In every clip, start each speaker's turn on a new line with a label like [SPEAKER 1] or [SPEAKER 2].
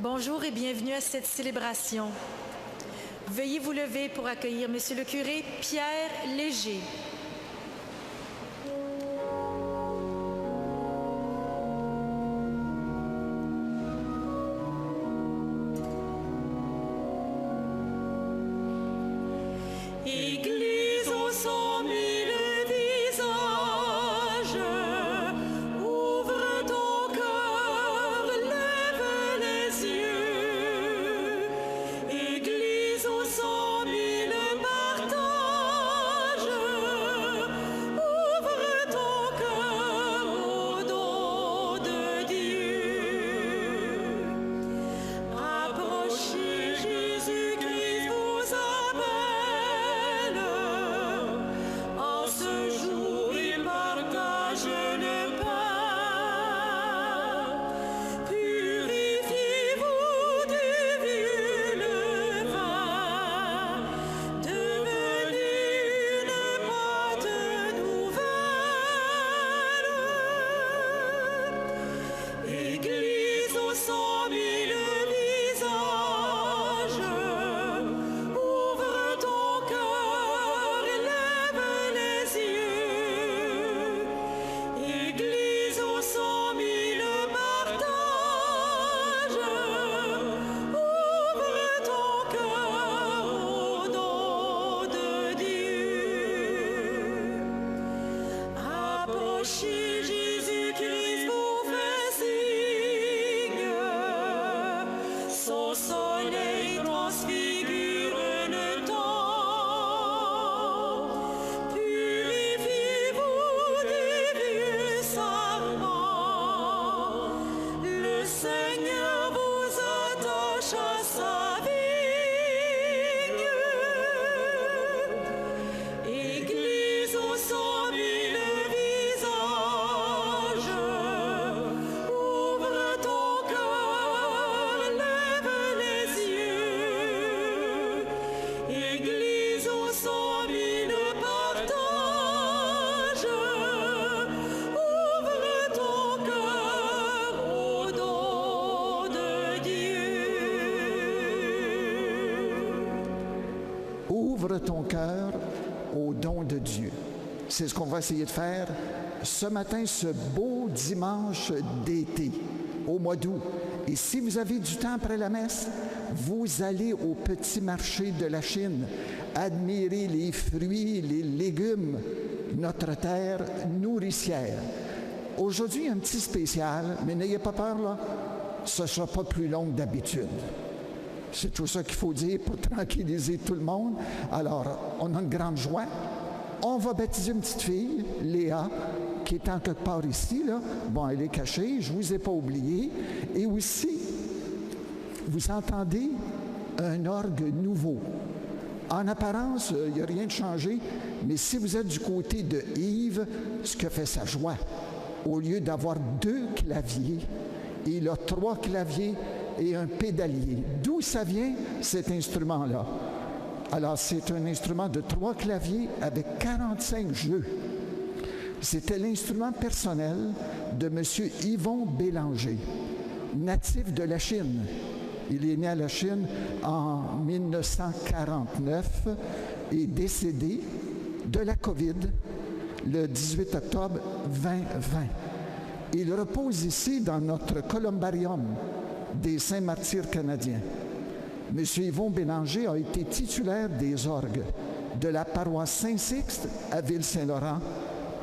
[SPEAKER 1] Bonjour et bienvenue à cette célébration. Veuillez vous lever pour accueillir Monsieur le curé Pierre Léger.
[SPEAKER 2] Église aux 100 000 visages, ouvre ton cœur, lève les yeux. Église aux 100 000 partages, ouvre ton cœur au don de Dieu. Approchez, Jésus-Christ vous appelle. En ce jour, il partage le pain. Purifiez-vous du vieux levain, devenez une pâte nouvelle. Église aux 100 000 visages, ouvre ton cœur et lève les yeux. Église aux 100 000 partages, ouvre ton cœur au don de Dieu. Approchez, Jésus-Christ vous fait signe. Son soleil transfigure le temps. Purifiez-vous des vieux sarments. Le Seigneur vous attache à sa vigne. Église aux 100 000 visages, ouvre ton cœur, lève les yeux. Église aux 100 000 partages, ouvre ton cœur au don de Dieu.
[SPEAKER 3] Ouvre ton cœur au don de Dieu. C'est ce qu'on va essayer de faire ce matin, ce beau dimanche d'été, au mois d'août. Et si vous avez du temps après la messe, vous allez au petit marché de la Chine, admirer les fruits, les légumes, notre terre nourricière. Aujourd'hui, un petit spécial, mais n'ayez pas peur, là, ce ne sera pas plus long que d'habitude. C'est tout ça qu'il faut dire pour tranquilliser tout le monde. Alors, on a une grande joie. On va baptiser une petite fille, Léa, qui est en quelque part ici, là. Bon, elle est cachée, je ne vous ai pas oublié. Et aussi, vous entendez un orgue nouveau. En apparence, il n'y a rien de changé, mais si vous êtes du côté de Yves, ce que fait sa joie, au lieu d'avoir 2 claviers, il a 3 claviers et un pédalier. D'où ça vient, cet instrument-là? Alors, c'est un instrument de 3 claviers avec 45 jeux. C'était l'instrument personnel de M. Yvon Bélanger, natif de la Chine. Il est né à la Chine en 1949 et décédé de la COVID le 18 octobre 2020. Il repose ici dans notre columbarium des Saints Martyrs canadiens. M. Yvon Bélanger a été titulaire des orgues de la paroisse Saint-Sixte à Ville-Saint-Laurent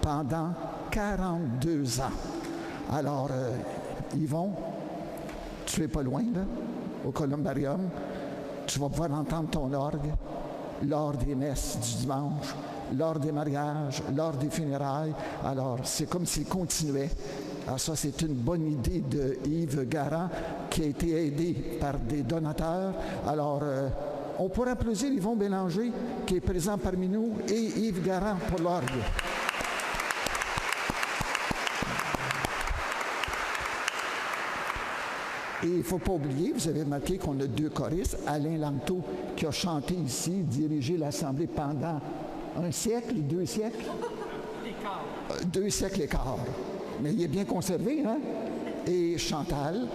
[SPEAKER 3] pendant 42 ans. Alors, Yvon, tu es pas loin, là, au columbarium. Tu vas pouvoir entendre ton orgue lors des messes du dimanche, lors des mariages, lors des funérailles. Alors, c'est comme s'il continuait. Alors ça, c'est une bonne idée de Yves Garand qui a été aidé par des donateurs. Alors, on pourrait applaudir Yvon Bélanger qui est présent parmi nous et Yves Garand pour l'orgue. Et il ne faut pas oublier, vous avez remarqué qu'on a 2 choristes, Alain Lanto qui a chanté ici, dirigé l'Assemblée pendant 1 siècle, 2 siècles? 2 siècles et quart. Mais il est bien conservé, hein? Et Chantal,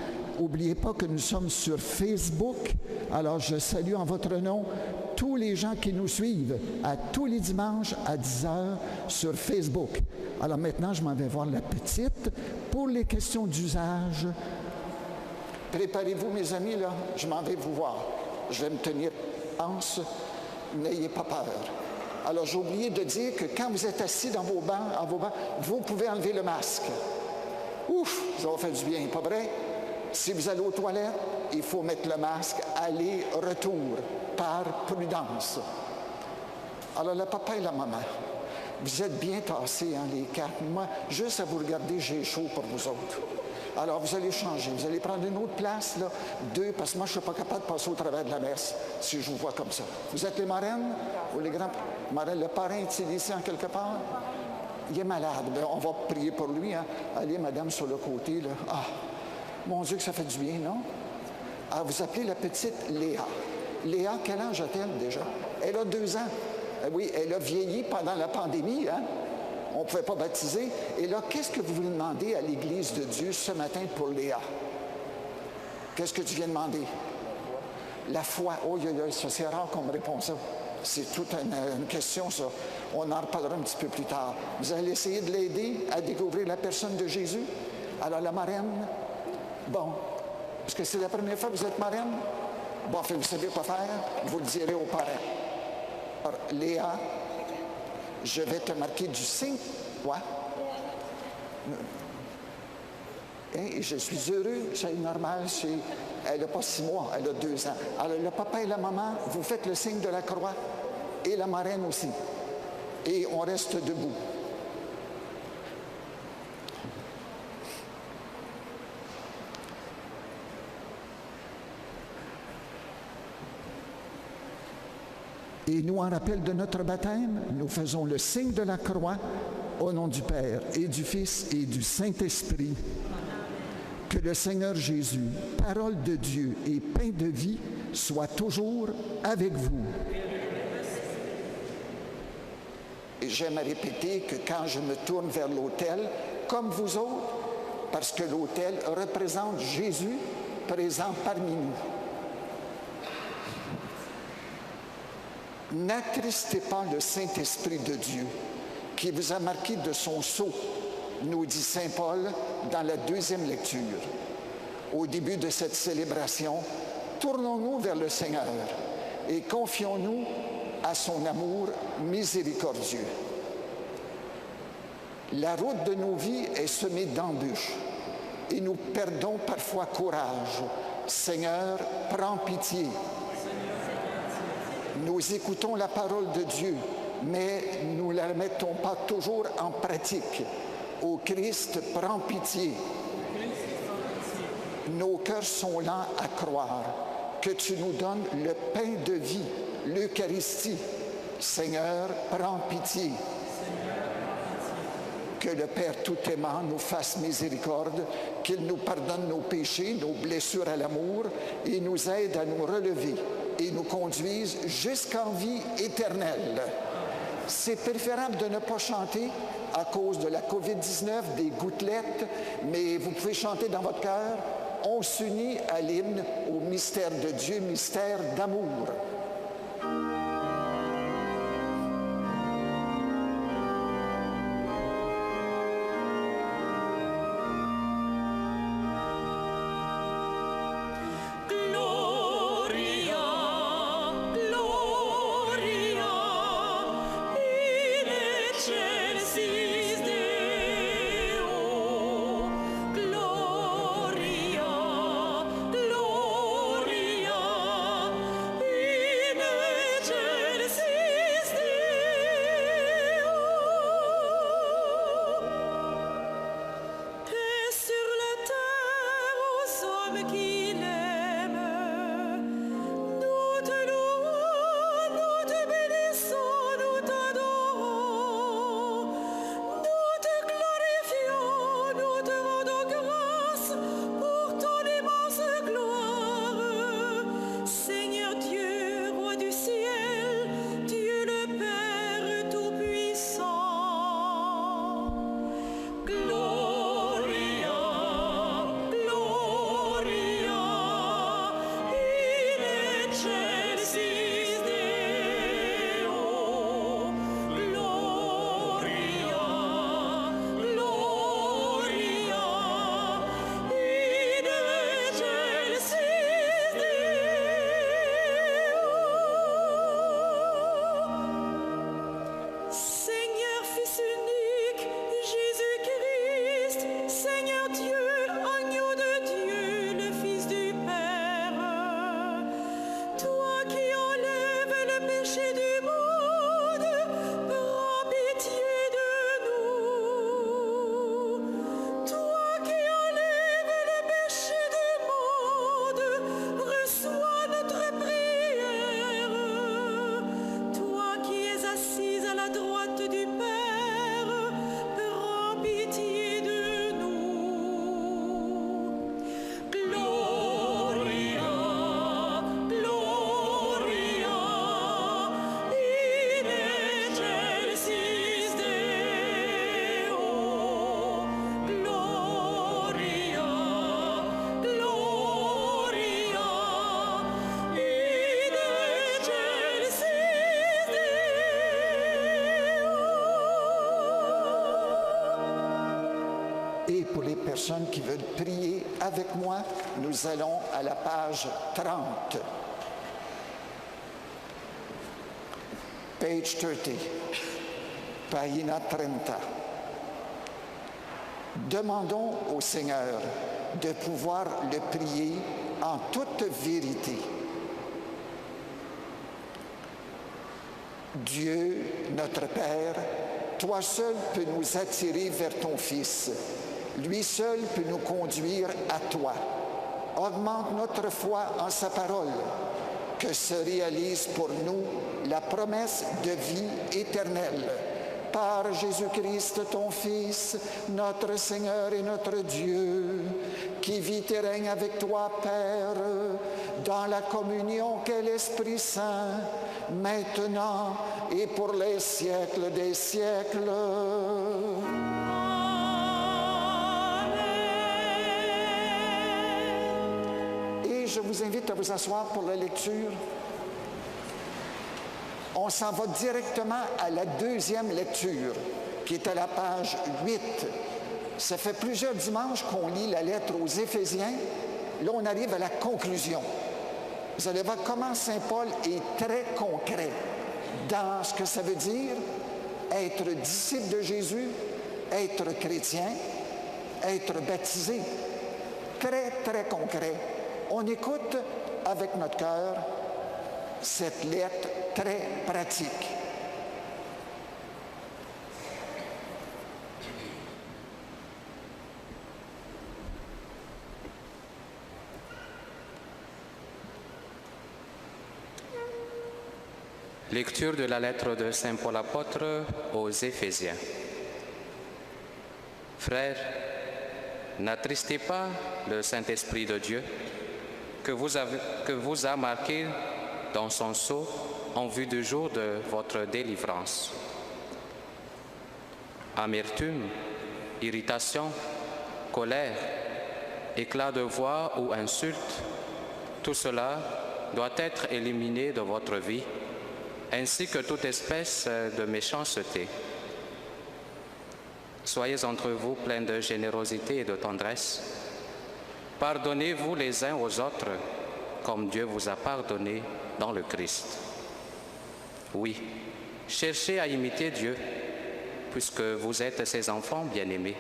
[SPEAKER 3] n'oubliez pas que nous sommes sur Facebook. Alors, je salue en votre nom tous les gens qui nous suivent à tous les dimanches à 10h sur Facebook. Alors maintenant, je m'en vais voir la petite pour les questions d'usage. Préparez-vous, mes amis, là, je m'en vais vous voir. Je vais me tenir pense, n'ayez pas peur. Alors, j'ai oublié de dire que quand vous êtes assis dans vos bancs, vous pouvez enlever le masque. Ouf, ça va faire du bien, pas vrai? Si vous allez aux toilettes, il faut mettre le masque, aller-retour, par prudence. Alors, le papa et la maman, vous êtes bien tassés, hein, les quatre. Moi, juste à vous regarder, j'ai chaud pour vous autres. Alors, vous allez changer. Vous allez prendre une autre place, là, 2, parce que moi, je ne suis pas capable de passer au travers de la messe si je vous vois comme ça. Vous êtes les marraines ou les grands marraines? Le parrain est-il ici en quelque part? Il est malade. Bien, on va prier pour lui. Hein. Allez, madame, sur le côté. Là. Ah, mon Dieu, que ça fait du bien, non? Ah, vous appelez la petite Léa. Léa, quel âge a-t-elle déjà? Elle a 2 ans. Oui, elle a vieilli pendant la pandémie, hein? On ne pouvait pas baptiser. Et là, qu'est-ce que vous voulez demander à l'Église de Dieu ce matin pour Léa? Qu'est-ce que tu viens demander? La foi. Oh, ça, c'est rare qu'on me réponde ça. C'est toute une question, ça. On en reparlera un petit peu plus tard. Vous allez essayer de l'aider à découvrir la personne de Jésus? Alors, la marraine? Bon. Est-ce que c'est la première fois que vous êtes marraine? Bon, vous ne savez quoi faire? Vous le direz aux parents. Alors, Léa, je vais te marquer du signe. Quoi? Et je suis heureux, c'est normal. Elle n'a pas 6 mois, elle a 2 ans. Alors, le papa et la maman, vous faites le signe de la croix et la marraine aussi. Et on reste debout. Et nous, en rappel de notre baptême, nous faisons le signe de la croix au nom du Père et du Fils et du Saint-Esprit. Que le Seigneur Jésus, parole de Dieu et pain de vie, soit toujours avec vous. Et j'aime à répéter que quand je me tourne vers l'autel, comme vous autres, parce que l'autel représente Jésus présent parmi nous. N'attristez pas le Saint-Esprit de Dieu, qui vous a marqué de son sceau, nous dit saint Paul dans la 2e lecture. Au début de cette célébration, tournons-nous vers le Seigneur et confions-nous à son amour miséricordieux. La route de nos vies est semée d'embûches et nous perdons parfois courage. Seigneur, prends pitié. Nous écoutons la parole de Dieu, mais nous ne la mettons pas toujours en pratique. Ô Christ, prends pitié. Nos cœurs sont lents à croire que tu nous donnes le pain de vie, l'Eucharistie. Seigneur, prends pitié. Que le Père tout aimant nous fasse miséricorde, qu'il nous pardonne nos péchés, nos blessures à l'amour, et nous aide à nous relever et nous conduise jusqu'en vie éternelle. C'est préférable de ne pas chanter à cause de la COVID-19, des gouttelettes, mais vous pouvez chanter dans votre cœur. On s'unit à l'hymne au mystère de Dieu, mystère d'amour.
[SPEAKER 2] Gloria, gloria.
[SPEAKER 3] Et pour les personnes qui veulent prier avec moi, nous allons à la page 30. Page 30. Pagina 30. Demandons au Seigneur de pouvoir le prier en toute vérité. Dieu, notre Père, toi seul peux nous attirer vers ton Fils. Lui seul peut nous conduire à toi. Augmente notre foi en sa parole, que se réalise pour nous la promesse de vie éternelle. Par Jésus-Christ, ton Fils, notre Seigneur et notre Dieu, qui vit et règne avec toi, Père, dans la communion qu'est l'Esprit Saint, maintenant et pour les siècles des siècles. Et je vous invite à vous asseoir pour la lecture. On s'en va directement à la deuxième lecture, qui est à la page 8. Ça fait plusieurs dimanches qu'on lit la lettre aux Éphésiens. Là, on arrive à la conclusion. Vous allez voir comment Saint Paul est très concret dans ce que ça veut dire être disciple de Jésus, être chrétien, être baptisé. Très, très concret. On écoute avec notre cœur cette lettre très pratique.
[SPEAKER 4] Lecture de la lettre de Saint Paul apôtre aux Éphésiens. Frères, n'attristez pas le Saint-Esprit de Dieu que vous a marqué dans son sceau en vue du jour de votre délivrance. Amertume, irritation, colère, éclat de voix ou insulte, tout cela doit être éliminé de votre vie, ainsi que toute espèce de méchanceté. Soyez entre vous pleins de générosité et de tendresse. Pardonnez-vous les uns aux autres, comme Dieu vous a pardonné dans le Christ. Oui, cherchez à imiter Dieu, puisque vous êtes ses enfants bien-aimés.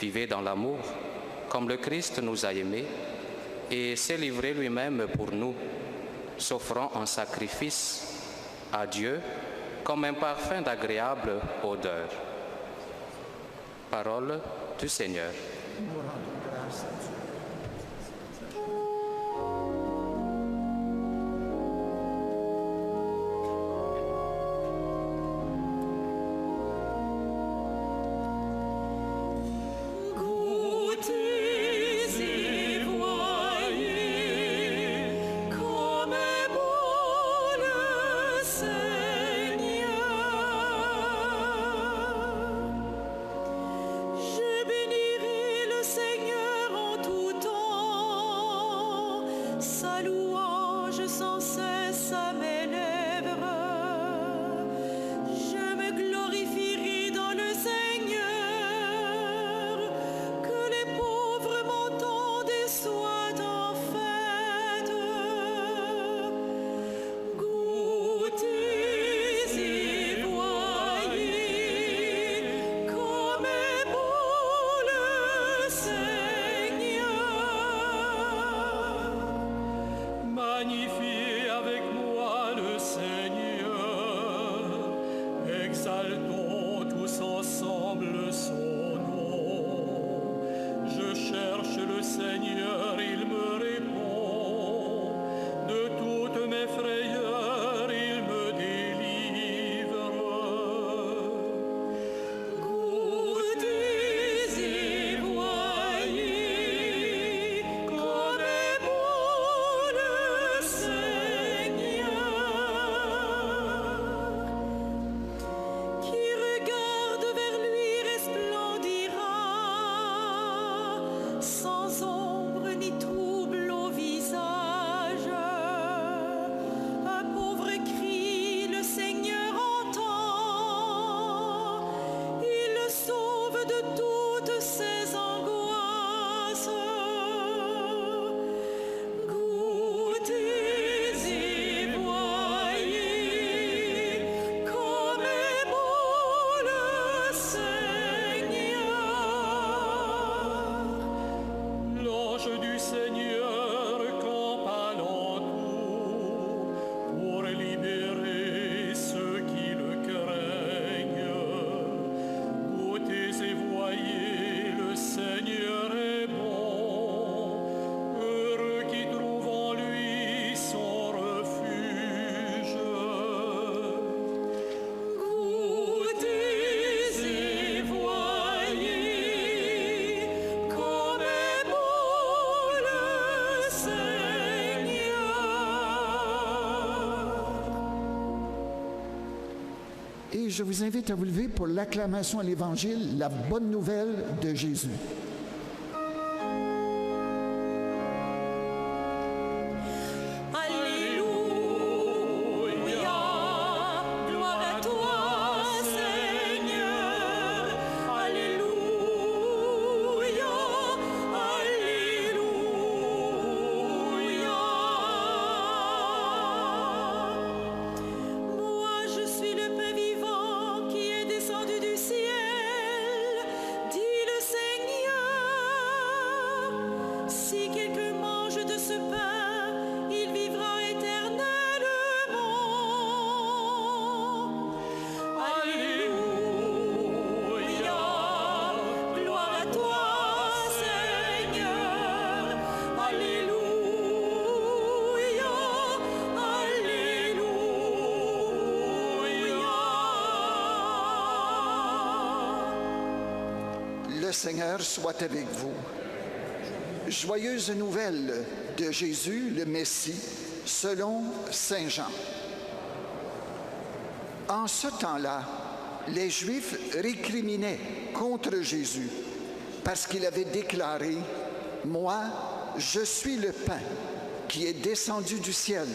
[SPEAKER 4] Vivez dans l'amour, comme le Christ nous a aimés, et s'est livré lui-même pour nous, s'offrant en sacrifice à Dieu comme un parfum d'agréable odeur. Parole du Seigneur.
[SPEAKER 3] Nous rendons grâce à Dieu.
[SPEAKER 2] Je bénirai le Seigneur en
[SPEAKER 3] je vous invite à vous lever pour l'acclamation à l'Évangile, la bonne nouvelle de Jésus. Le Seigneur soit avec vous. Joyeuse nouvelle de Jésus, le Messie, selon Saint Jean. En ce temps-là, les Juifs récriminaient contre Jésus parce qu'il avait déclaré « Moi, je suis le pain qui est descendu du ciel. »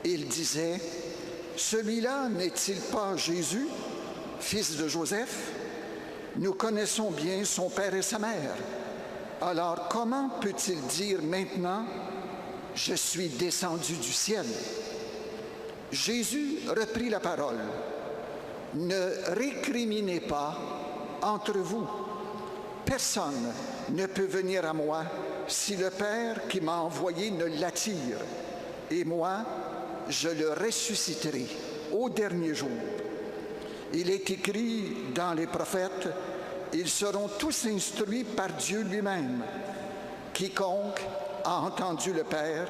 [SPEAKER 3] Ils disaient « Celui-là n'est-il pas Jésus, fils de Joseph? Nous connaissons bien son père et sa mère. Alors comment peut-il dire maintenant « Je suis descendu du ciel » ? Jésus reprit la parole. « Ne récriminez pas entre vous. Personne ne peut venir à moi si le Père qui m'a envoyé ne l'attire. Et moi, je le ressusciterai au dernier jour. Il est écrit dans les prophètes, ils seront tous instruits par Dieu lui-même. Quiconque a entendu le Père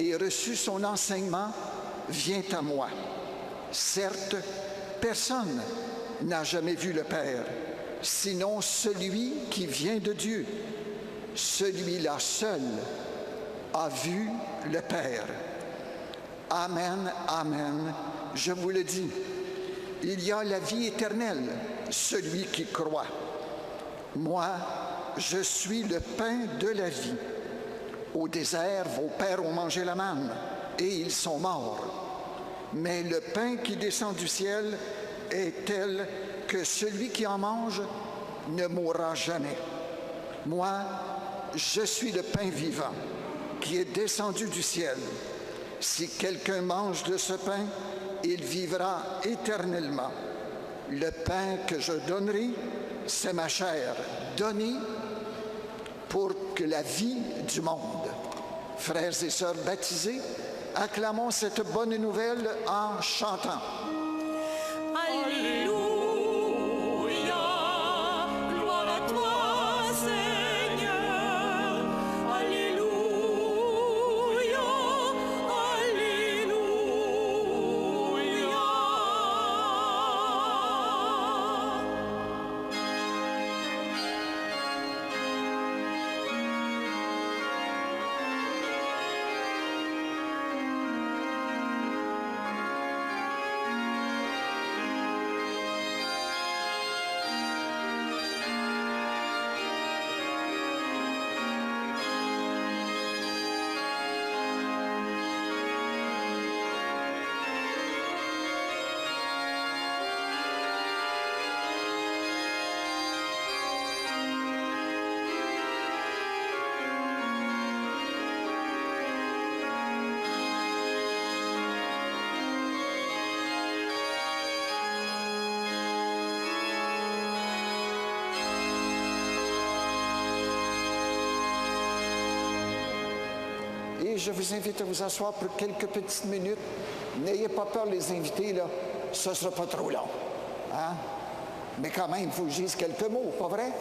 [SPEAKER 3] et reçu son enseignement vient à moi. Certes, personne n'a jamais vu le Père, sinon celui qui vient de Dieu. Celui-là seul a vu le Père. Amen, amen, je vous le dis. Il y a la vie éternelle, celui qui croit. Moi, je suis le pain de la vie. Au désert, vos pères ont mangé la manne, et ils sont morts. Mais le pain qui descend du ciel est tel que celui qui en mange ne mourra jamais. Moi, je suis le pain vivant qui est descendu du ciel. Si quelqu'un mange de ce pain, il vivra éternellement. Le pain que je donnerai, c'est ma chair, donnée pour que la vie du monde. Frères et sœurs baptisés, acclamons cette bonne nouvelle en chantant.
[SPEAKER 2] Alléluia, gloire à toi, Seigneur. Alléluia, alléluia.
[SPEAKER 3] Et je vous invite à vous asseoir pour quelques petites minutes. N'ayez pas peur, les invités, là, ce ne sera pas trop long. Hein? Mais quand même, il faut que je dise quelques mots, pas vrai?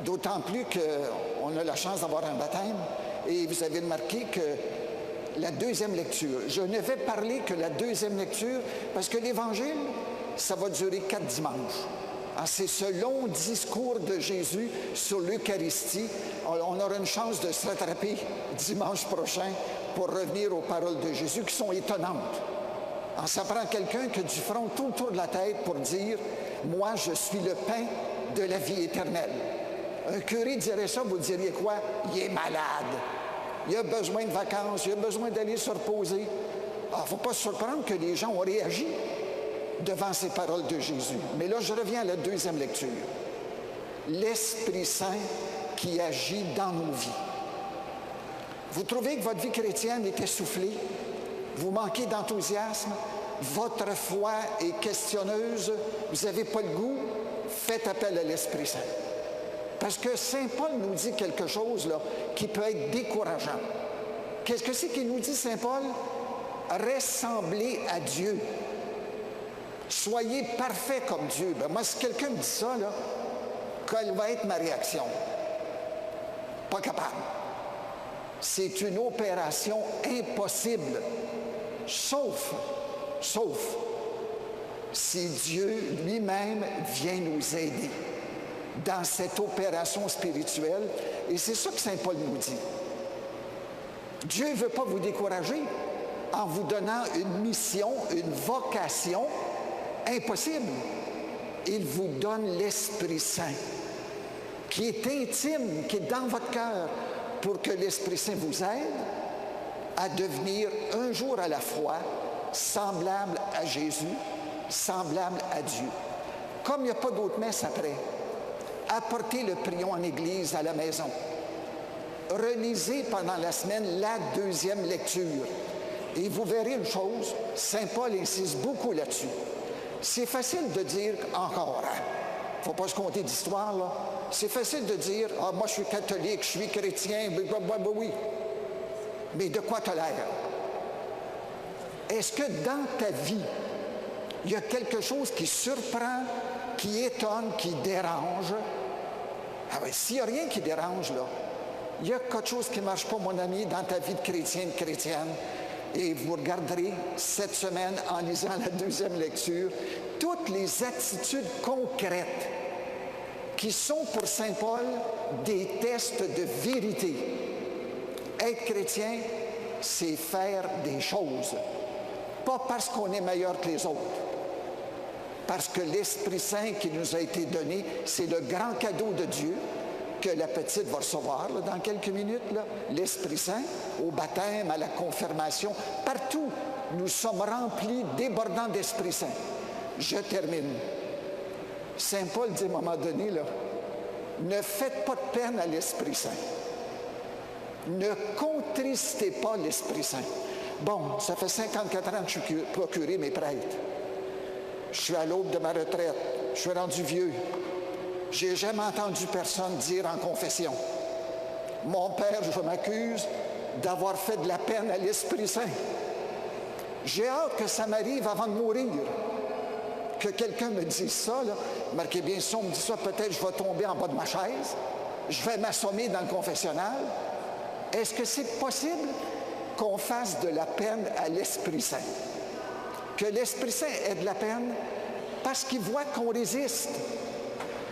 [SPEAKER 3] D'autant plus qu'on a la chance d'avoir un baptême. Et vous avez remarqué que la deuxième lecture, je ne vais parler que la deuxième lecture, parce que l'Évangile, ça va durer 4 dimanches. Ah, c'est ce long discours de Jésus sur l'Eucharistie. On aura une chance de se rattraper dimanche prochain pour revenir aux paroles de Jésus qui sont étonnantes. Ça prend quelqu'un qui a du front tout autour de la tête pour dire « Moi, je suis le pain de la vie éternelle ». Un curé dirait ça, vous diriez quoi? Il est malade. Il a besoin de vacances, il a besoin d'aller se reposer. Il ne faut pas se surprendre que les gens ont réagi devant ces paroles de Jésus. Mais là, je reviens à la deuxième lecture. L'Esprit Saint qui agit dans nos vies. Vous trouvez que votre vie chrétienne est essoufflée? Vous manquez d'enthousiasme? Votre foi est questionneuse? Vous n'avez pas le goût? Faites appel à l'Esprit Saint. Parce que Saint Paul nous dit quelque chose là, qui peut être décourageant. Qu'est-ce que c'est qu'il nous dit, Saint Paul? Ressemblez à Dieu. Soyez parfaits comme Dieu. Ben moi, si quelqu'un me dit ça, là, quelle va être ma réaction? Pas capable. C'est une opération impossible. Sauf si Dieu lui-même vient nous aider dans cette opération spirituelle. Et c'est ça que Saint Paul nous dit. Dieu ne veut pas vous décourager en vous donnant une mission, une vocation impossible. Il vous donne l'Esprit Saint, qui est intime, qui est dans votre cœur, pour que l'Esprit Saint vous aide à devenir un jour à la fois semblable à Jésus, semblable à Dieu. Comme il n'y a pas d'autre messe après, apportez le prion en Église à la maison. Relisez pendant la semaine la deuxième lecture. Et vous verrez une chose, Saint Paul insiste beaucoup là-dessus. C'est facile de dire encore, il ne faut pas se compter d'histoire, là. C'est facile de dire, ah, moi je suis catholique, je suis chrétien, oui. Mais de quoi tu as l'air? Est-ce que dans ta vie, il y a quelque chose qui surprend, qui étonne, qui dérange? Ah oui, s'il n'y a rien qui dérange, là, il y a quelque chose qui ne marche pas, mon ami, dans ta vie de chrétienne, et vous regarderez cette semaine, en lisant la deuxième lecture, toutes les attitudes concrètes qui sont pour Saint Paul des tests de vérité. Être chrétien, c'est faire des choses. Pas parce qu'on est meilleur que les autres. Parce que l'Esprit Saint qui nous a été donné, c'est le grand cadeau de Dieu que la petite va recevoir là, dans quelques minutes. L'Esprit Saint, au baptême, à la confirmation, partout, nous sommes remplis, débordants d'Esprit Saint. Je termine. Saint Paul dit à un moment donné, là, ne faites pas de peine à l'Esprit Saint. Ne contristez pas l'Esprit Saint. Bon, ça fait 54 ans que je suis procuré mes prêtres. Je suis à l'aube de ma retraite. Je suis rendu vieux. J'ai jamais entendu personne dire en confession, mon père, je m'accuse d'avoir fait de la peine à l'Esprit Saint. J'ai hâte que ça m'arrive avant de mourir. Que quelqu'un me dise ça, là, marquez bien, si on me dit ça, peut-être je vais tomber en bas de ma chaise, je vais m'assommer dans le confessionnal. Est-ce que c'est possible qu'on fasse de la peine à l'Esprit Saint? Que l'Esprit Saint ait de la peine parce qu'il voit qu'on résiste,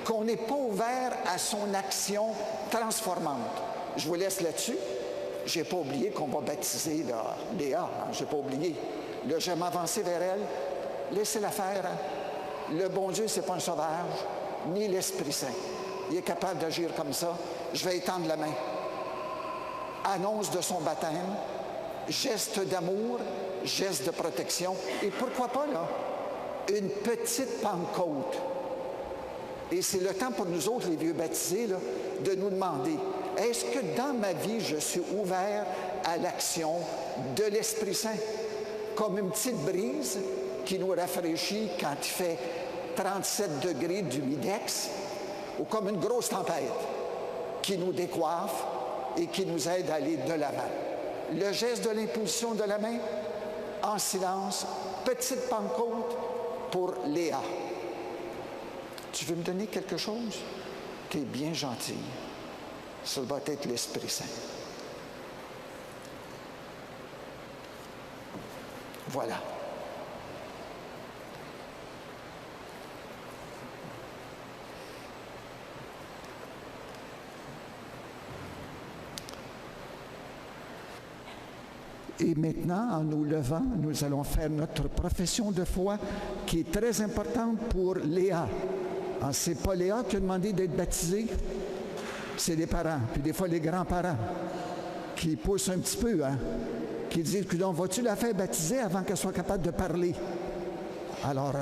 [SPEAKER 3] qu'on n'est pas ouvert à son action transformante. Je vous laisse là-dessus. Je n'ai pas oublié qu'on va baptiser là, Léa, hein, je n'ai pas oublié. Là, je vais m'avancer vers elle. Laissez-la faire. Hein. Le bon Dieu, ce n'est pas un sauvage, ni l'Esprit Saint. Il est capable d'agir comme ça. Je vais étendre la main. Annonce de son baptême, geste d'amour, geste de protection. Et pourquoi pas, là, une petite Pentecôte. Et c'est le temps pour nous autres, les vieux baptisés, là, de nous demander, est-ce que dans ma vie, je suis ouvert à l'action de l'Esprit Saint? Comme une petite brise qui nous rafraîchit quand il fait 37 degrés d'humidex, ou comme une grosse tempête qui nous décoiffe et qui nous aide à aller de l'avant. Le geste de l'impulsion de la main, en silence, petite Pentecôte pour Léa. Tu veux me donner quelque chose? Tu es bien gentil. Ça va être l'Esprit Saint. Voilà. Et maintenant, en nous levant, nous allons faire notre profession de foi qui est très importante pour Léa. Ce n'est pas Léa qui a demandé d'être baptisée, c'est les parents, puis des fois les grands-parents qui poussent un petit peu, qui disent « Donc, vas-tu la faire baptiser avant qu'elle soit capable de parler? » Alors,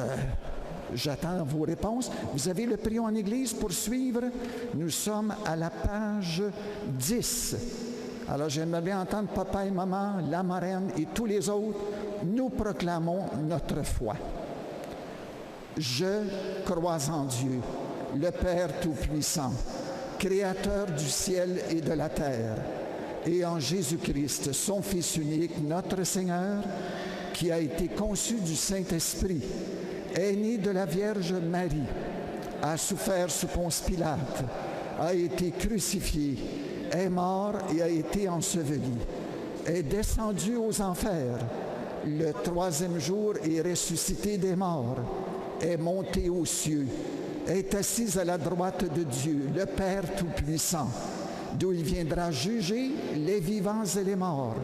[SPEAKER 3] j'attends vos réponses. Vous avez le prion en Église pour suivre. Nous sommes à la page 10. Alors, j'aimerais bien entendre papa et maman, la marraine et tous les autres. Nous proclamons notre foi. Je crois en Dieu, le Père Tout-Puissant, Créateur du ciel et de la terre, et en Jésus-Christ, son Fils unique, notre Seigneur, qui a été conçu du Saint-Esprit, est né de la Vierge Marie, a souffert sous Ponce Pilate, a été crucifié, est mort et a été enseveli, est descendu aux enfers, le troisième jour est ressuscité des morts, est monté aux cieux, est assis à la droite de Dieu, le Père Tout-Puissant, d'où il viendra juger les vivants et les morts.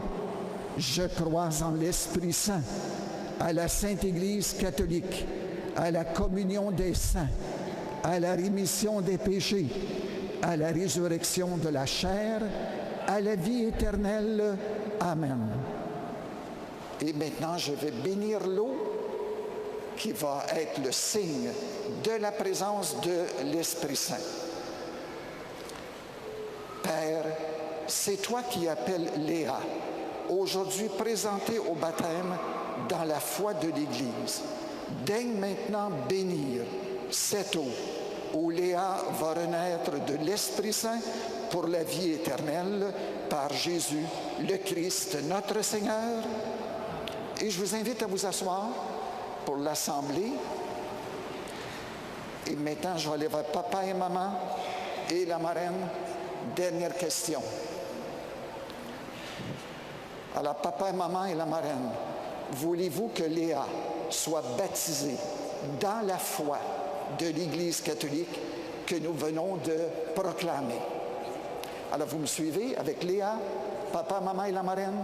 [SPEAKER 3] Je crois en l'Esprit Saint, à la Sainte Église catholique, à la communion des saints, à la rémission des péchés, à la résurrection de la chair, à la vie éternelle. Amen. Et maintenant, je vais bénir l'eau qui va être le signe de la présence de l'Esprit Saint. Père, c'est toi qui appelles Léa, aujourd'hui présentée au baptême dans la foi de l'Église. Daigne maintenant bénir cette eau où Léa va renaître de l'Esprit Saint pour la vie éternelle par Jésus, le Christ, notre Seigneur. Et je vous invite à vous asseoir pour l'Assemblée. Et maintenant, je vais aller vers papa et maman et la marraine. Dernière question. Alors, papa et maman et la marraine, voulez-vous que Léa soit baptisée dans la foi de l'Église catholique que nous venons de proclamer? Alors, vous me suivez avec Léa, papa, maman et la marraine?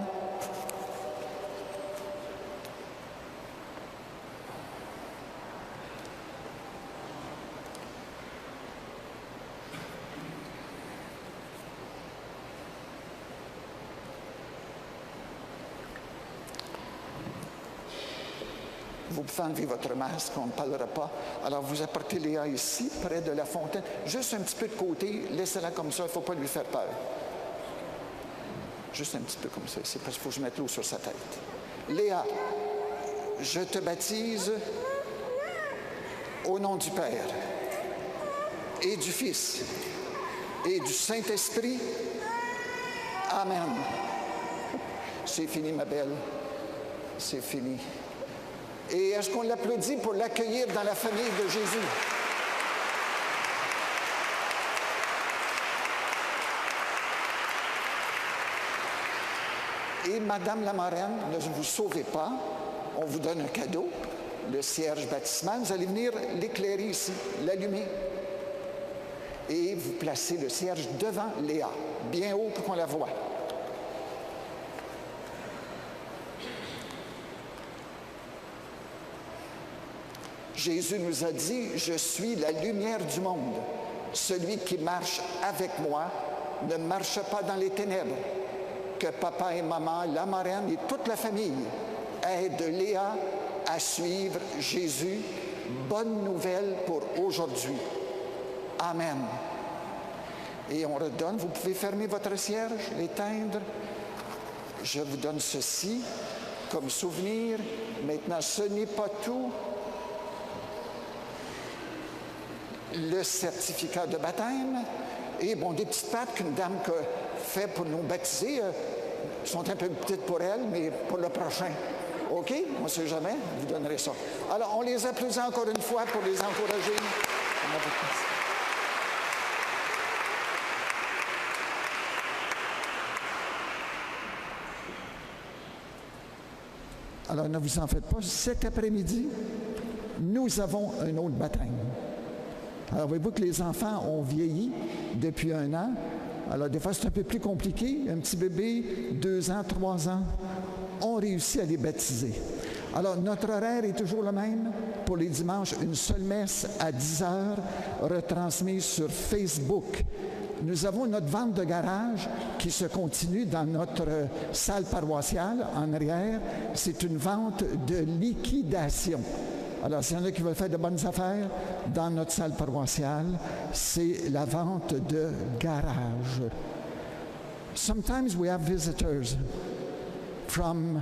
[SPEAKER 3] Vous pouvez enlever votre masque, on ne parlera pas. Alors, vous apportez Léa ici, près de la fontaine. Juste un petit peu de côté, laissez-la comme ça, il ne faut pas lui faire peur. Juste un petit peu comme ça, c'est parce qu'il faut que je mette l'eau sur sa tête. Léa, je te baptise au nom du Père et du Fils et du Saint-Esprit. Amen. C'est fini, ma belle. C'est fini. Et est-ce qu'on l'applaudit pour l'accueillir dans la famille de Jésus? Et Madame la marraine, ne vous sauvez pas, on vous donne un cadeau, le cierge baptismal. Vous allez venir l'éclairer ici, l'allumer. Et vous placez le cierge devant Léa, bien haut pour qu'on la voie. Jésus nous a dit, « Je suis la lumière du monde. Celui qui marche avec moi ne marche pas dans les ténèbres. » Que papa et maman, la marraine et toute la famille aident Léa à suivre Jésus. Bonne nouvelle pour aujourd'hui. Amen. Et on redonne, vous pouvez fermer votre cierge, l'éteindre. Je vous donne ceci comme souvenir. Maintenant, ce n'est pas tout. Le certificat de baptême et bon, des petites pattes qu'une dame fait pour nous baptiser sont un peu petites pour elle, mais pour le prochain. OK? On ne sait jamais, je vous donnerai ça. Alors, on les applaudit encore une fois pour les encourager. Alors, ne vous en faites pas. Cet après-midi, nous avons un autre baptême. Alors, voyez-vous que les enfants ont vieilli depuis 1 an. Alors, des fois, c'est un peu plus compliqué. Un petit bébé, 2 ans, 3 ans, on réussit à les baptiser. Alors, notre horaire est toujours le même. Pour les dimanches, une seule messe à 10 heures, retransmise sur Facebook. Nous avons notre vente de garage qui se continue dans notre salle paroissiale en arrière. C'est une vente de liquidation. Alors, s'il y en a qui veulent faire de bonnes affaires, dans notre salle paroissiale, c'est la vente de garage. Sometimes we have visitors from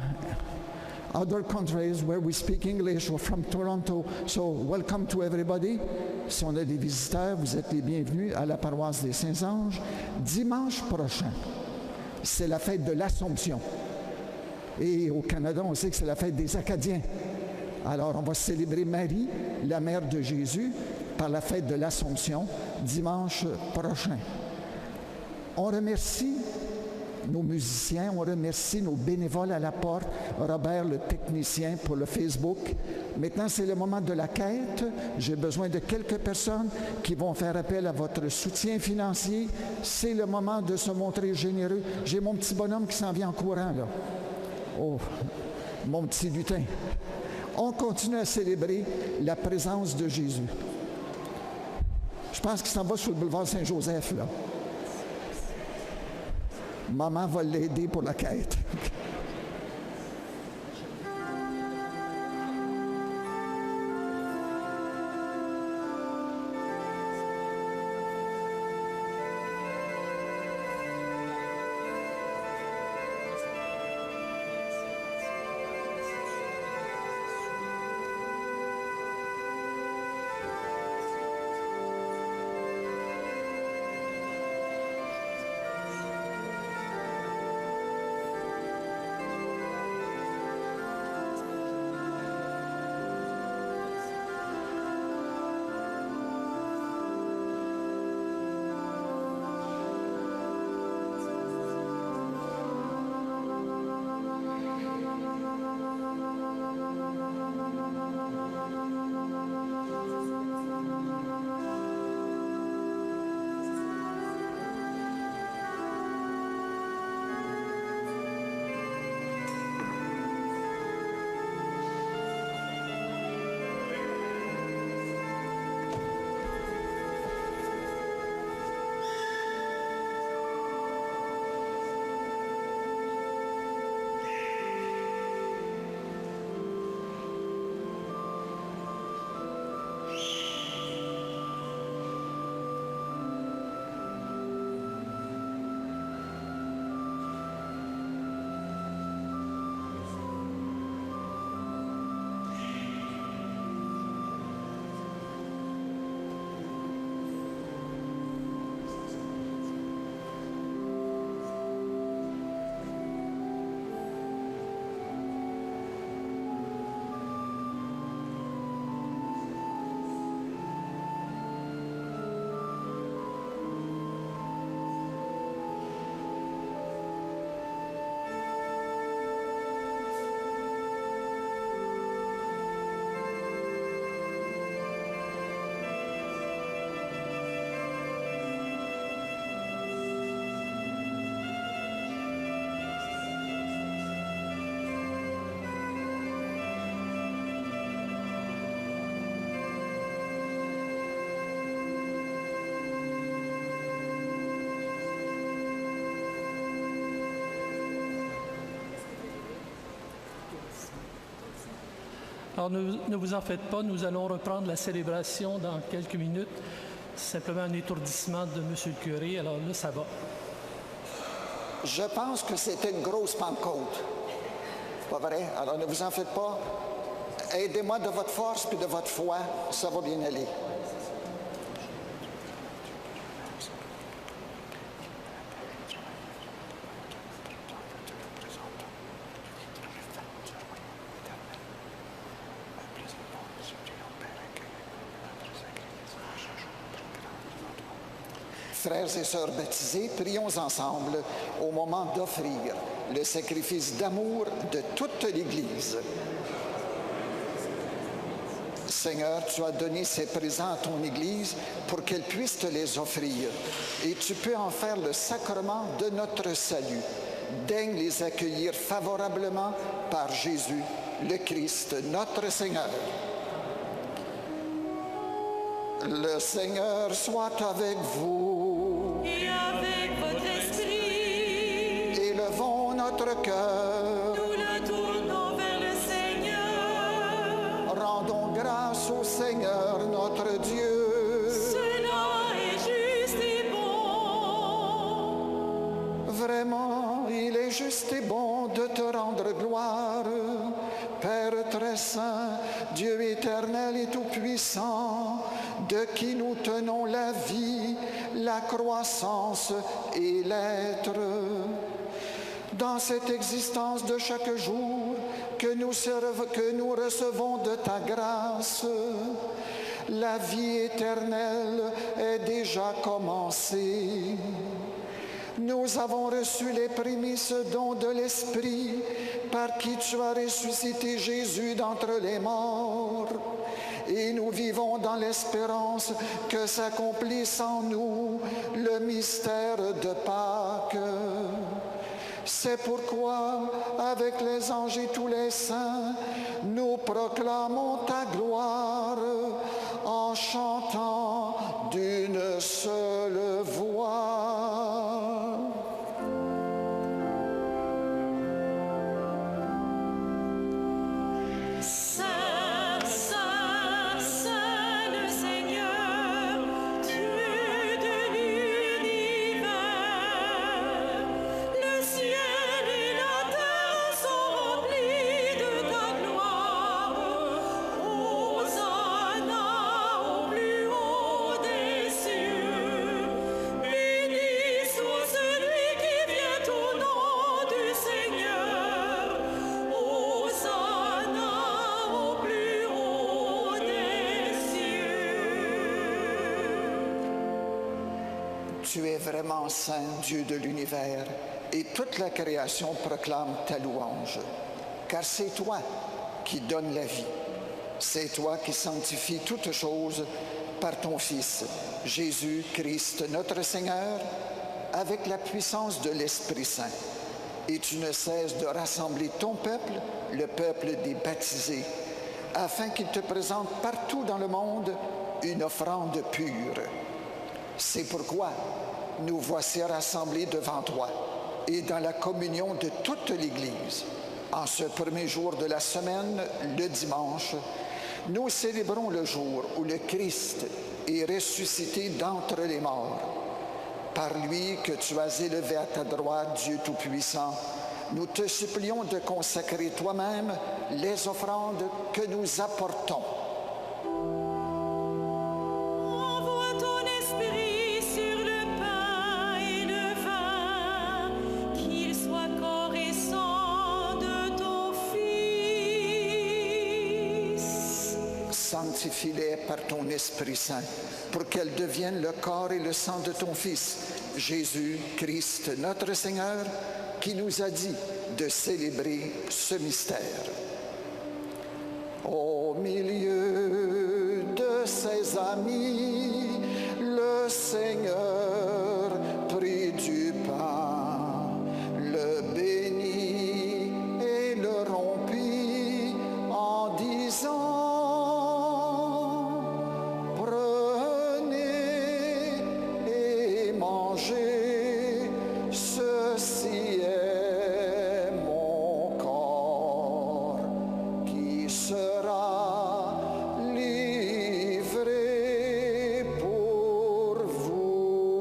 [SPEAKER 3] other countries where we speak English or from Toronto. So, welcome to everybody. Si on a des visiteurs, vous êtes les bienvenus à la paroisse des Saints-Anges. Dimanche prochain, c'est la fête de l'Assomption. Et au Canada, on sait que c'est la fête des Acadiens. Alors, on va célébrer Marie, la mère de Jésus, par la fête de l'Assomption, dimanche prochain. On remercie nos musiciens, on remercie nos bénévoles à la porte, Robert le technicien pour le Facebook. Maintenant, c'est le moment de la quête. J'ai besoin de quelques personnes qui vont faire appel à votre soutien financier. C'est le moment de se montrer généreux. J'ai mon petit bonhomme qui s'en vient en courant, là. Oh, mon petit lutin. On continue à célébrer la présence de Jésus. Je pense qu'il s'en va sur le boulevard Saint-Joseph, là. Maman va l'aider pour la quête.
[SPEAKER 5] Alors, ne vous en faites pas, nous allons reprendre la célébration dans quelques minutes. C'est simplement un étourdissement de M. le curé, alors là, ça va.
[SPEAKER 3] Je pense que c'était une grosse Pentecôte. Pas vrai? Alors, ne vous en faites pas. Aidez-moi de votre force puis de votre foi, ça va bien aller. Frères et sœurs baptisés, prions ensemble au moment d'offrir le sacrifice d'amour de toute l'Église. Seigneur, tu as donné ces présents à ton Église pour qu'elle puisse te les offrir. Et tu peux en faire le sacrement de notre salut. Daigne les accueillir favorablement par Jésus, le Christ, notre Seigneur. Le Seigneur soit avec vous.
[SPEAKER 2] Et avec votre esprit.
[SPEAKER 3] Élevons notre cœur.
[SPEAKER 2] Nous le tournons vers le Seigneur.
[SPEAKER 3] Rendons grâce au Seigneur notre Dieu.
[SPEAKER 2] Cela est juste et bon.
[SPEAKER 3] Vraiment, il est juste et bon de te rendre gloire. Père très saint, Dieu éternel et tout-puissant, de qui nous tenons la vie, la croissance et l'être. Dans cette existence de chaque jour que nous recevons de ta grâce, la vie éternelle est déjà commencée. Nous avons reçu les prémices dons de l'Esprit par qui tu as ressuscité Jésus d'entre les morts. Et nous vivons dans l'espérance que s'accomplisse en nous le mystère de Pâques. C'est pourquoi, avec les anges et tous les saints, nous proclamons ta gloire en chantant d'une seule voix. Tu es vraiment saint, Dieu de l'univers, et toute la création proclame ta louange. Car c'est toi qui donnes la vie. C'est toi qui sanctifies toutes choses par ton Fils, Jésus-Christ, notre Seigneur, avec la puissance de l'Esprit Saint. Et tu ne cesses de rassembler ton peuple, le peuple des baptisés, afin qu'il te présente partout dans le monde une offrande pure. C'est pourquoi nous voici rassemblés devant toi et dans la communion de toute l'Église. En ce premier jour de la semaine, le dimanche, nous célébrons le jour où le Christ est ressuscité d'entre les morts. Par lui que tu as élevé à ta droite, Dieu Tout-Puissant, nous te supplions de consacrer toi-même les offrandes que nous apportons. Sanctifie-les par ton Esprit Saint, pour qu'elles deviennent le corps et le sang de ton Fils, Jésus-Christ, notre Seigneur, qui nous a dit de célébrer ce mystère. Au milieu de ses amis, le Seigneur prit du pain, le bénit et le rompit en disant: sera. 'Livré pour vous.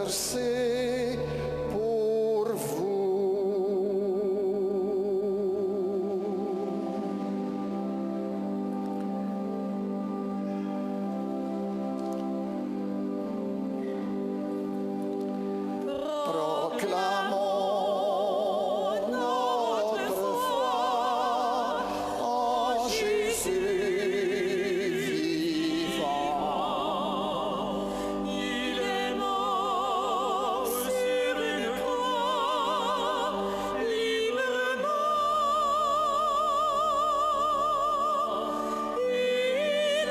[SPEAKER 3] versé pour vous. Proclamons notre foi en Jésus vivant.
[SPEAKER 2] Il est mort sur une croix, librement. Il est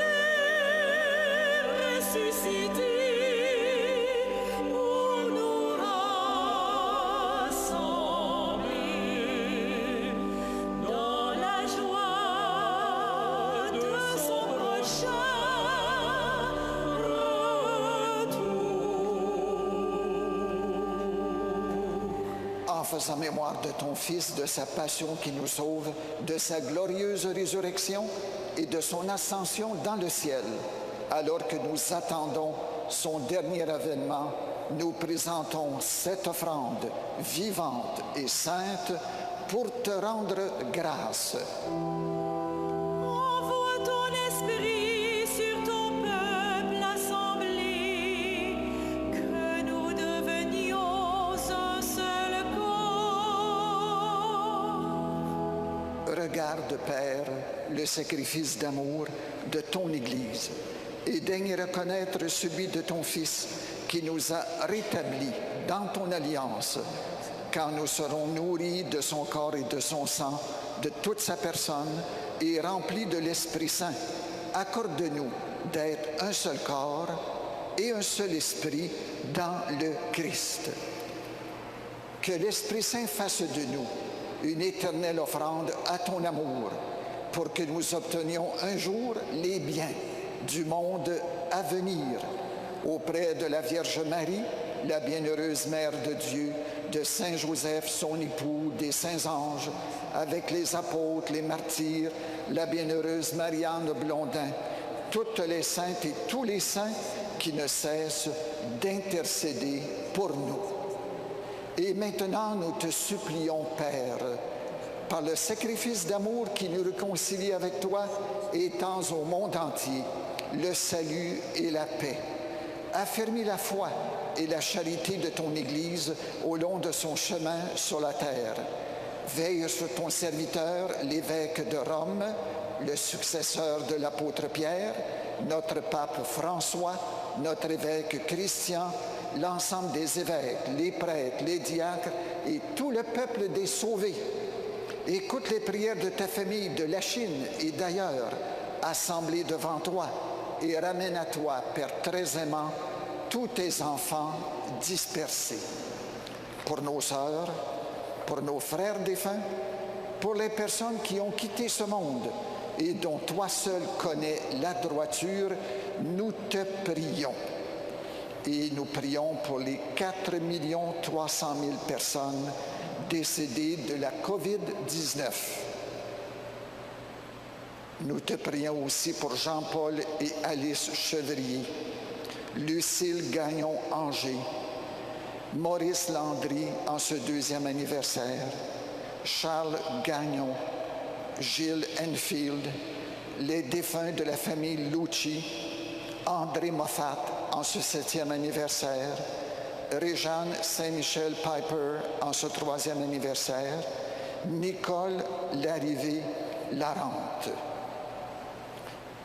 [SPEAKER 2] ressuscité pour nous rassembler dans la joie de son prochain retour.
[SPEAKER 3] En faisant mémoire de ton Fils, de sa passion qui nous sauve, de sa glorieuse résurrection et de son ascension dans le ciel, alors que nous attendons son dernier avènement, nous présentons cette offrande vivante et sainte pour te rendre grâce.
[SPEAKER 2] Envoie ton esprit sur ton peuple assemblé, que nous devenions un seul corps.
[SPEAKER 3] Regarde, Père, le sacrifice d'amour de ton Église et daigne reconnaître celui de ton Fils qui nous a rétablis dans ton alliance, quand nous serons nourris de son corps et de son sang, de toute sa personne et remplis de l'Esprit Saint. Accorde-nous d'être un seul corps et un seul esprit dans le Christ. Que l'Esprit Saint fasse de nous une éternelle offrande à ton amour, pour que nous obtenions un jour les biens du monde à venir, auprès de la Vierge Marie, la bienheureuse Mère de Dieu, de Saint Joseph, son époux, des saints anges, avec les apôtres, les martyrs, la bienheureuse Marianne Blondin, toutes les saintes et tous les saints qui ne cessent d'intercéder pour nous. Et maintenant, nous te supplions, Père, par le sacrifice d'amour qui nous réconcilie avec toi, étends au monde entier le salut et la paix. Affermis la foi et la charité de ton Église au long de son chemin sur la terre. Veille sur ton serviteur, l'évêque de Rome, le successeur de l'apôtre Pierre, notre pape François, notre évêque Christian, l'ensemble des évêques, les prêtres, les diacres et tout le peuple des sauvés. Écoute les prières de ta famille de la Chine et d'ailleurs, assemblés devant toi, et ramène à toi, Père très aimant, tous tes enfants dispersés. Pour nos sœurs, pour nos frères défunts, pour les personnes qui ont quitté ce monde et dont toi seul connais la droiture, nous te prions. Et nous prions pour les 4 300 000 personnes décédées de la COVID-19. Nous te prions aussi pour Jean-Paul et Alice Chevrier, Lucille Gagnon-Angers, Maurice Landry en ce 2e anniversaire, Charles Gagnon, Gilles Enfield, les défunts de la famille Lucci, André Moffat en ce 7e anniversaire, Réjeanne Saint-Michel Piper en ce 3e anniversaire, Nicole Larrivée-Larente.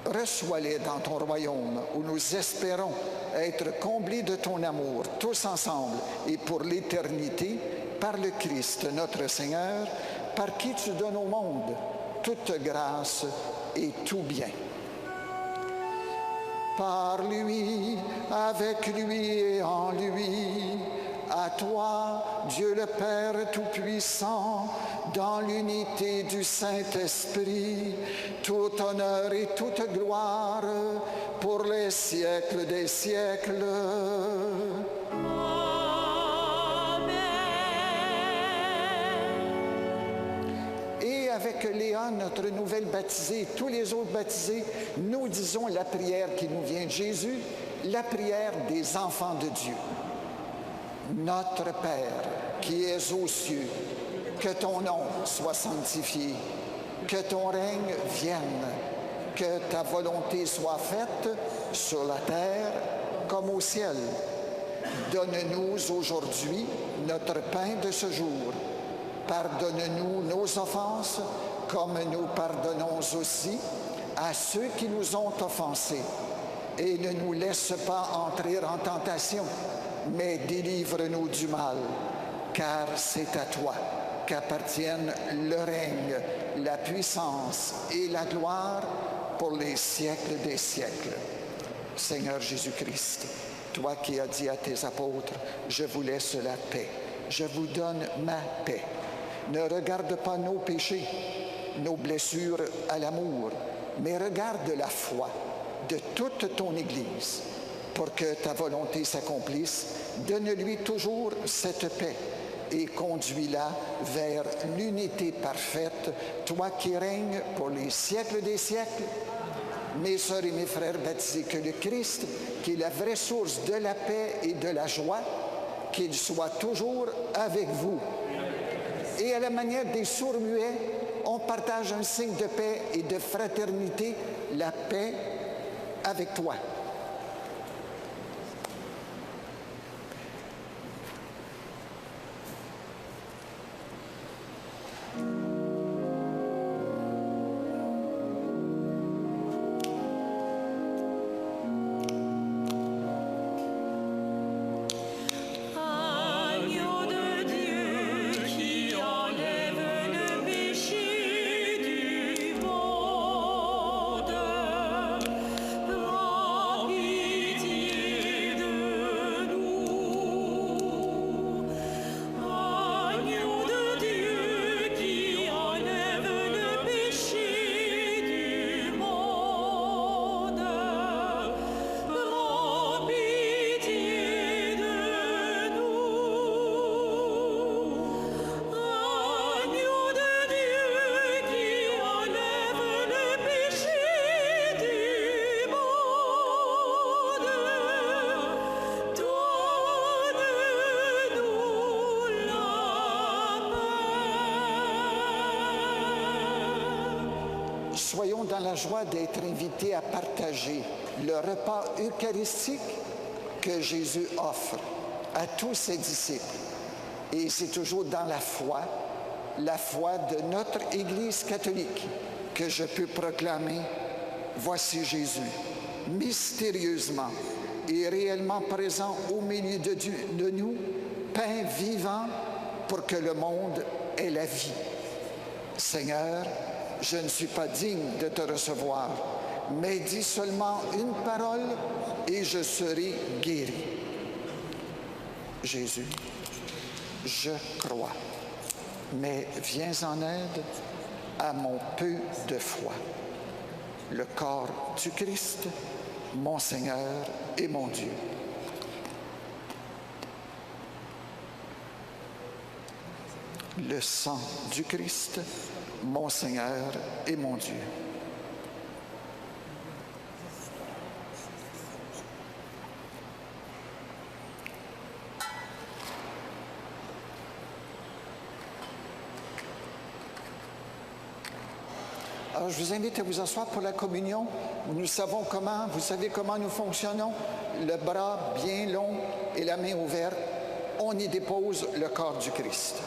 [SPEAKER 3] Reçois-les dans ton royaume où nous espérons être comblés de ton amour, tous ensemble et pour l'éternité, par le Christ notre Seigneur, par qui tu donnes au monde toute grâce et tout bien. Par lui, avec lui et en lui, à toi, Dieu le Père Tout-Puissant, dans l'unité du Saint-Esprit, tout honneur et toute gloire pour les siècles des siècles. Et avec Léa, notre nouvelle baptisée, et tous les autres baptisés, nous disons la prière qui nous vient de Jésus, la prière des enfants de Dieu. Notre Père, qui es aux cieux, que ton nom soit sanctifié, que ton règne vienne, que ta volonté soit faite sur la terre comme au ciel. Donne-nous aujourd'hui notre pain de ce jour. Pardonne-nous nos offenses, comme nous pardonnons aussi à ceux qui nous ont offensés. Et ne nous laisse pas entrer en tentation, mais délivre-nous du mal, car c'est à toi qu'appartiennent le règne, la puissance et la gloire pour les siècles des siècles. Seigneur Jésus-Christ, toi qui as dit à tes apôtres, je vous laisse la paix, je vous donne ma paix. Ne regarde pas nos péchés, nos blessures à l'amour, mais regarde la foi de toute ton Église. Pour que ta volonté s'accomplisse, donne-lui toujours cette paix et conduis-la vers l'unité parfaite, toi qui règnes pour les siècles des siècles. Mes sœurs et mes frères baptisés, que le Christ, qui est la vraie source de la paix et de la joie, qu'il soit toujours avec vous. Et à la manière des sourds-muets, on partage un signe de paix et de fraternité, la paix avec toi. Soyons dans la joie d'être invités à partager le repas eucharistique que Jésus offre à tous ses disciples. Et c'est toujours dans la foi de notre Église catholique, que je peux proclamer, voici Jésus, mystérieusement et réellement présent au milieu de nous, pain vivant pour que le monde ait la vie. Seigneur, je ne suis pas digne de te recevoir, mais dis seulement une parole et je serai guéri. Jésus, je crois, mais viens en aide à mon peu de foi. Le corps du Christ, mon Seigneur et mon Dieu. Le sang du Christ, mon Seigneur et mon Dieu. Alors, je vous invite à vous asseoir pour la communion. Nous savons comment, vous savez comment nous fonctionnons. Le bras bien long et la main ouverte, on y dépose le corps du Christ.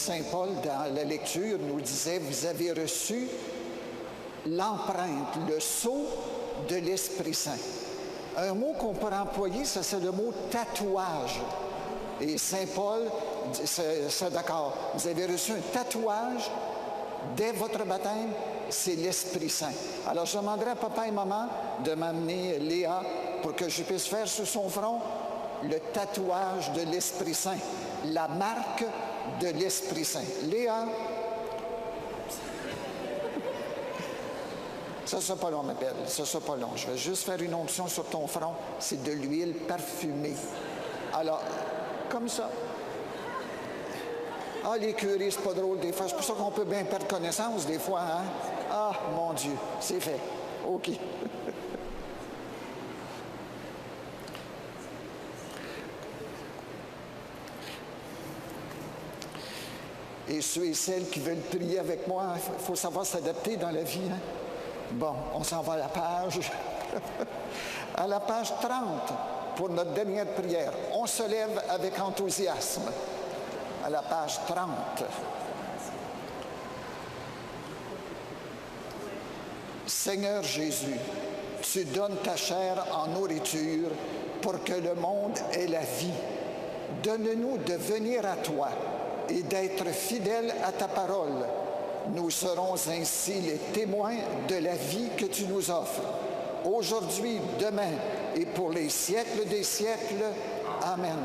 [SPEAKER 3] Saint Paul, dans la lecture, nous disait, vous avez reçu l'empreinte, le sceau de l'Esprit Saint. Un mot qu'on peut employer, ça c'est le mot tatouage. Et Saint Paul, c'est d'accord, vous avez reçu un tatouage dès votre baptême, c'est l'Esprit Saint. Alors je demanderai à papa et maman de m'amener Léa pour que je puisse faire sur son front le tatouage de l'Esprit Saint, la marque de l'Esprit Saint. Léa, ça sera pas long, ma belle, ça sera pas long. Je vais juste faire une onction sur ton front, c'est de l'huile parfumée. Alors, comme ça. Ah, les curés, c'est pas drôle des fois. C'est pour ça qu'on peut bien perdre connaissance des fois, hein? Ah, mon Dieu, c'est fait. OK. Et ceux et celles qui veulent prier avec moi, il faut savoir s'adapter dans la vie, hein? Bon, on s'en va à la page. À la page 30, pour notre dernière prière. On se lève avec enthousiasme. À la page 30. Seigneur Jésus, tu donnes ta chair en nourriture pour que le monde ait la vie. Donne-nous de venir à toi et d'être fidèles à ta parole. Nous serons ainsi les témoins de la vie que tu nous offres, aujourd'hui, demain et pour les siècles des siècles. Amen.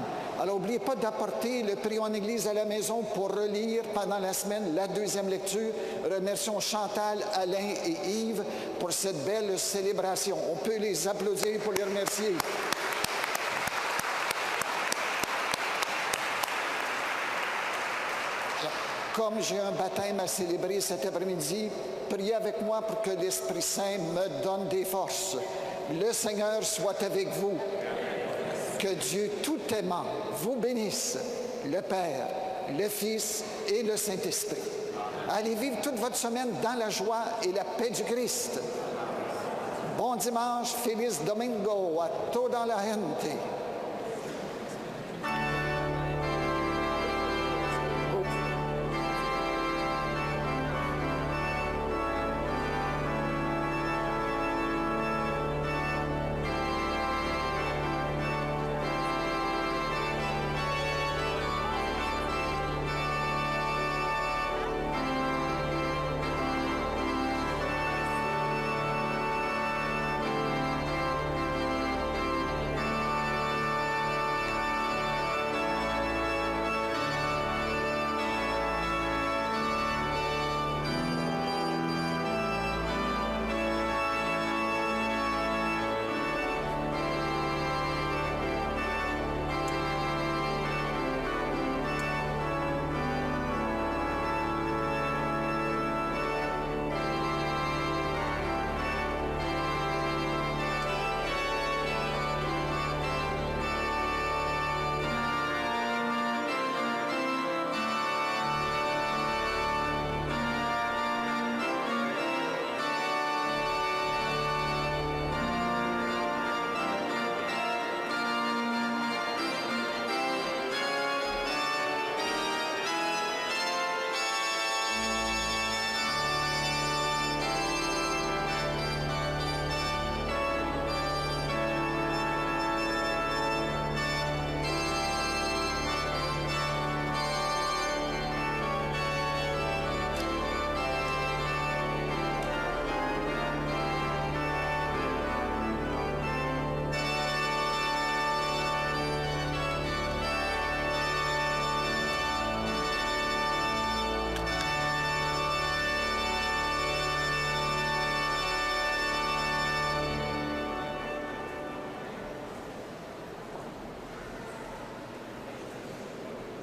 [SPEAKER 3] Alors, n'oubliez pas d'apporter le prions en Église à la maison pour relire pendant la semaine la deuxième lecture. Remercions Chantal, Alain et Yves pour cette belle célébration. On peut les applaudir pour les remercier. Comme j'ai un baptême à célébrer cet après-midi, priez avec moi pour que l'Esprit Saint me donne des forces. Le Seigneur soit avec vous. Que Dieu tout aimant vous bénisse, le Père, le Fils et le Saint-Esprit. Allez vivre toute votre semaine dans la joie et la paix du Christ. Bon dimanche, Feliz Domingo a toda la gente.